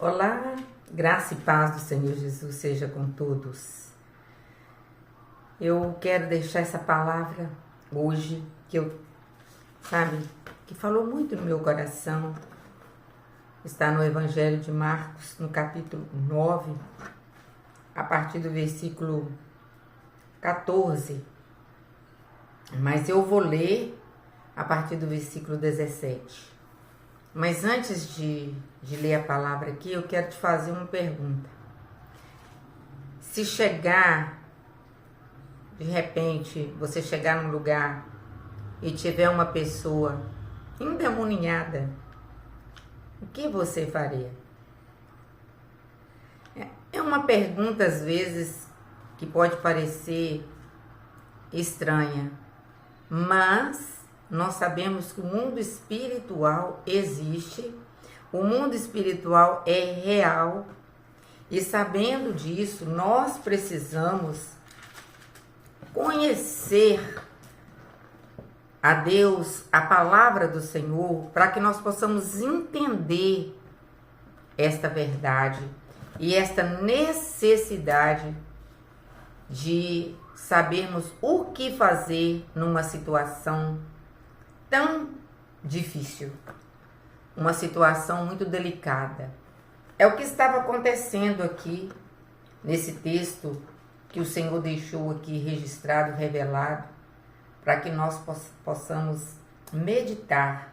Olá, graça e paz do Senhor Jesus seja com todos. Eu quero deixar essa palavra hoje, que falou muito no meu coração. Está no Evangelho de Marcos, no capítulo 9, a partir do versículo 14. Mas eu vou ler a partir do versículo 17. Mas antes de ler a palavra aqui, eu quero te fazer uma pergunta. Se de repente, você chegar num lugar e tiver uma pessoa endemoniada, o que você faria? É uma pergunta, às vezes, que pode parecer estranha, mas nós sabemos que o mundo espiritual existe, o mundo espiritual é real, e sabendo disso, nós precisamos conhecer a Deus, a palavra do Senhor, para que nós possamos entender esta verdade e esta necessidade de sabermos o que fazer numa situação tão difícil, uma situação muito delicada. É o que estava acontecendo aqui nesse texto que o Senhor deixou aqui registrado, revelado, para que nós possamos meditar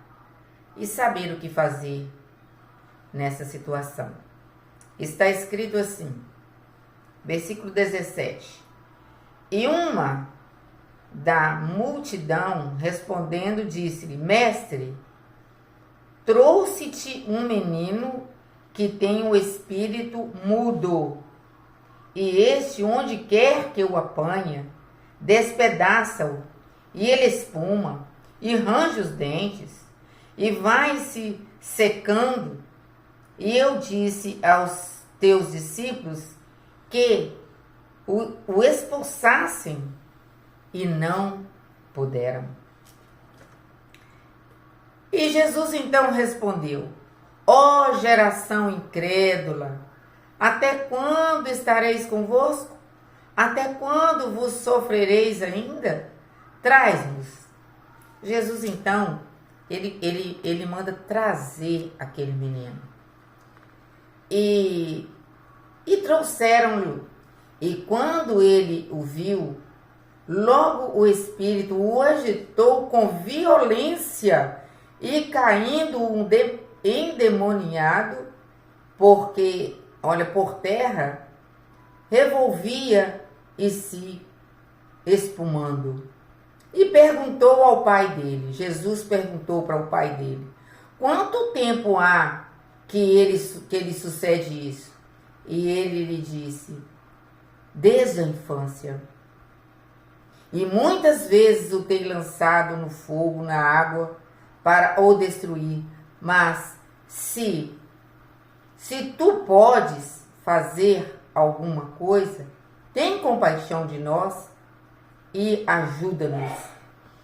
e saber o que fazer nessa situação. Está escrito assim, versículo 17: E uma da multidão, respondendo, disse-lhe: Mestre, trouxe-te um menino que tem o espírito mudo, e este, onde quer que o apanha, despedaça-o, e ele espuma, e range os dentes, e vai se secando. E eu disse aos teus discípulos que o expulsassem, e não puderam. E Jesus então respondeu: Ó geração incrédula, até quando estareis convosco? Até quando vos sofrereis ainda? Traz-nos. Jesus então, ele manda trazer aquele menino. E trouxeram-lhe. E quando ele o viu, logo o espírito o agitou com violência, e caindo endemoniado, por terra, revolvia e se espumando. E perguntou ao pai dele, Jesus perguntou para o pai dele: quanto tempo há que ele sucede isso? E ele lhe disse: desde a infância. E muitas vezes o tem lançado no fogo, na água, para o destruir. Mas se tu podes fazer alguma coisa, tem compaixão de nós e ajuda-nos.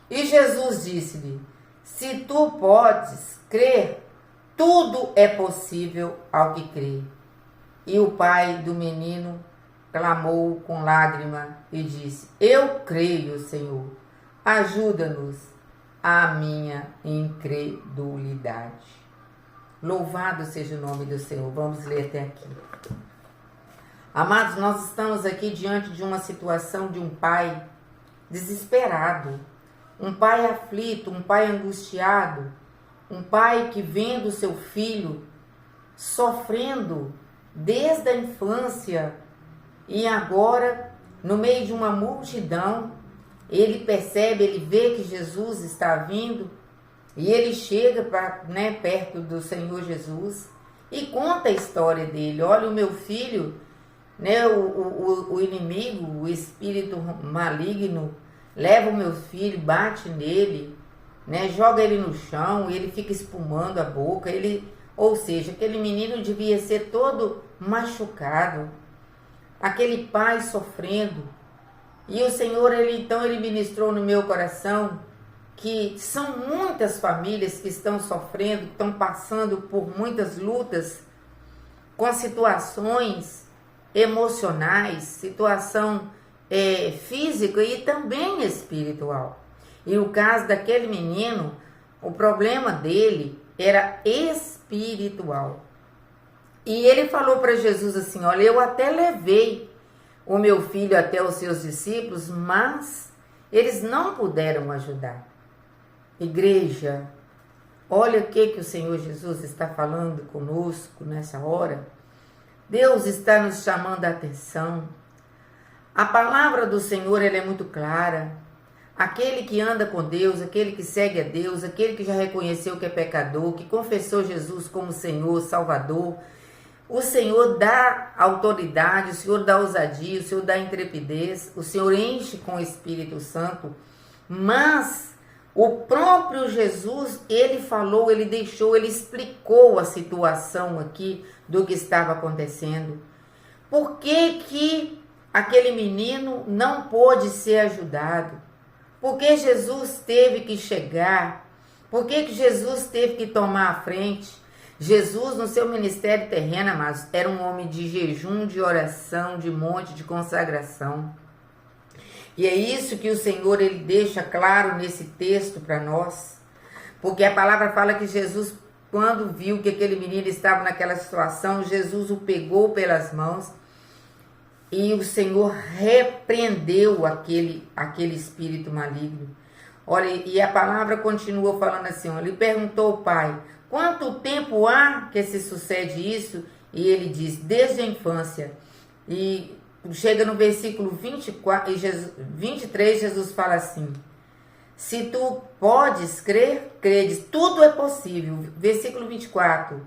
E Jesus disse-lhe: se tu podes crer, tudo é possível ao que crê. E o pai do menino clamou com lágrima e disse: eu creio, Senhor, ajuda-nos a minha incredulidade. Louvado seja o nome do Senhor. Vamos ler até aqui. Amados, nós estamos aqui diante de uma situação de um pai desesperado, um pai aflito, um pai angustiado, um pai que vendo seu filho sofrendo desde a infância, e agora, no meio de uma multidão, ele percebe, ele vê que Jesus está vindo, e ele chega perto do Senhor Jesus e conta a história dele. Olha, o meu filho, o inimigo, o espírito maligno, leva o meu filho, bate nele, joga ele no chão, ele fica espumando a boca, ou seja, aquele menino devia ser todo machucado, aquele pai sofrendo. E o Senhor, ele ministrou no meu coração que são muitas famílias que estão sofrendo, que estão passando por muitas lutas, com situações emocionais, situação física e também espiritual. E o caso daquele menino, o problema dele era espiritual. E ele falou para Jesus assim: olha, eu até levei o meu filho até os seus discípulos, mas eles não puderam ajudar. Igreja, olha o que o Senhor Jesus está falando conosco nessa hora. Deus está nos chamando a atenção. A palavra do Senhor, ela é muito clara. Aquele que anda com Deus, aquele que segue a Deus, aquele que já reconheceu que é pecador, que confessou Jesus como Senhor, Salvador, o Senhor dá autoridade, o Senhor dá ousadia, o Senhor dá intrepidez, o Senhor enche com o Espírito Santo. Mas o próprio Jesus, ele falou, ele deixou, ele explicou a situação aqui do que estava acontecendo. Por que aquele menino não pôde ser ajudado? Por que Jesus teve que chegar? Por que Jesus teve que tomar a frente? Jesus, no seu ministério terreno, amados, era um homem de jejum, de oração, de monte, de consagração. E é isso que o Senhor, ele deixa claro nesse texto para nós. Porque a palavra fala que Jesus, quando viu que aquele menino estava naquela situação, Jesus o pegou pelas mãos e o Senhor repreendeu aquele espírito maligno. Olha, e a palavra continua falando assim, olha, ele perguntou ao pai: quanto tempo há que se sucede isso? E ele diz: desde a infância. E chega no versículo 24 e 23, Jesus fala assim: se tu podes crer, credes, tudo é possível. Versículo 24.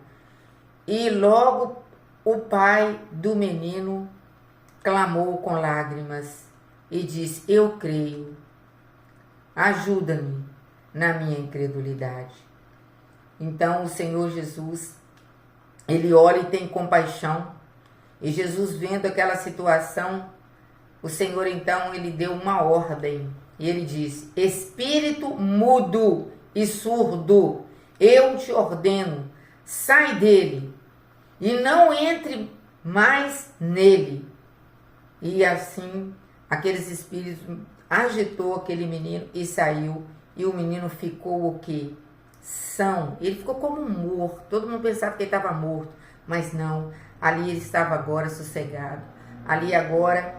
E logo o pai do menino clamou com lágrimas e disse: eu creio, ajuda-me na minha incredulidade. Então o Senhor Jesus, ele olha e tem compaixão. E Jesus, vendo aquela situação, o Senhor então, ele deu uma ordem. E ele diz: espírito mudo e surdo, eu te ordeno, sai dele e não entre mais nele. E assim, aqueles espíritos agitou aquele menino e saiu. E o menino ficou o quê? São. Ele ficou como morto. Todo mundo pensava que ele estava morto, mas não. Ali ele estava agora sossegado. Ali agora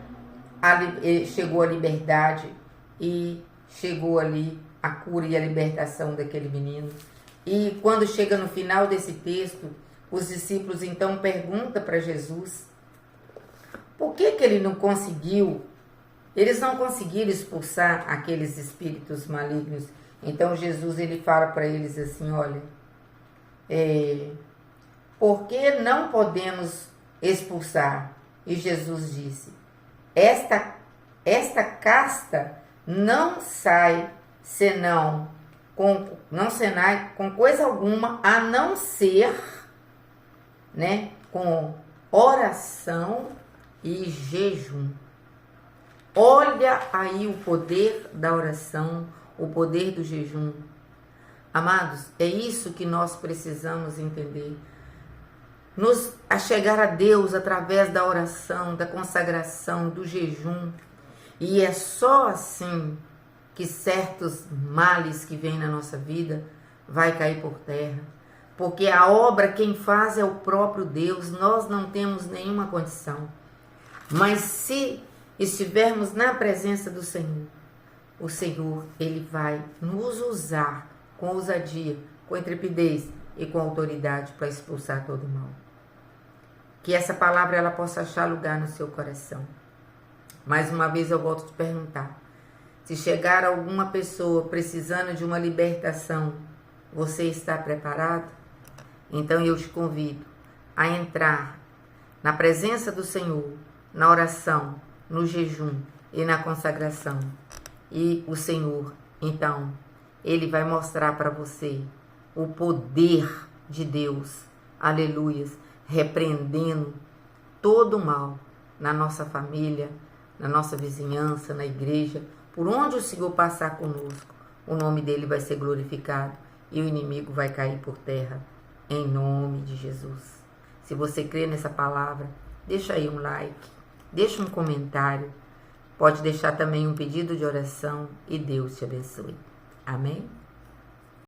chegou a liberdade e chegou ali a cura e a libertação daquele menino. E quando chega no final desse texto, os discípulos então perguntam para Jesus por que ele não conseguiu, eles não conseguiram expulsar aqueles espíritos malignos. Então Jesus, ele fala para eles assim: olha, por que não podemos expulsar? E Jesus disse: esta casta não sai senão com coisa alguma, a não ser, né, com oração e jejum. Olha aí o poder da oração, o poder do jejum. Amados, é isso que nós precisamos entender. Nos achegar a Deus através da oração, da consagração, do jejum. E é só assim que certos males que vêm na nossa vida vai cair por terra. Porque a obra quem faz é o próprio Deus, nós não temos nenhuma condição. Mas se estivermos na presença do Senhor, o Senhor, ele vai nos usar com ousadia, com intrepidez e com autoridade para expulsar todo o mal. Que essa palavra ela possa achar lugar no seu coração. Mais uma vez eu volto a te perguntar: se chegar alguma pessoa precisando de uma libertação, você está preparado? Então eu te convido a entrar na presença do Senhor, na oração, no jejum e na consagração. E o Senhor, então, ele vai mostrar para você o poder de Deus, aleluias, repreendendo todo o mal na nossa família, na nossa vizinhança, na igreja, por onde o Senhor passar conosco, o nome dele vai ser glorificado e o inimigo vai cair por terra, em nome de Jesus. Se você crê nessa palavra, deixa aí um like, deixa um comentário, pode deixar também um pedido de oração e Deus te abençoe. Amém?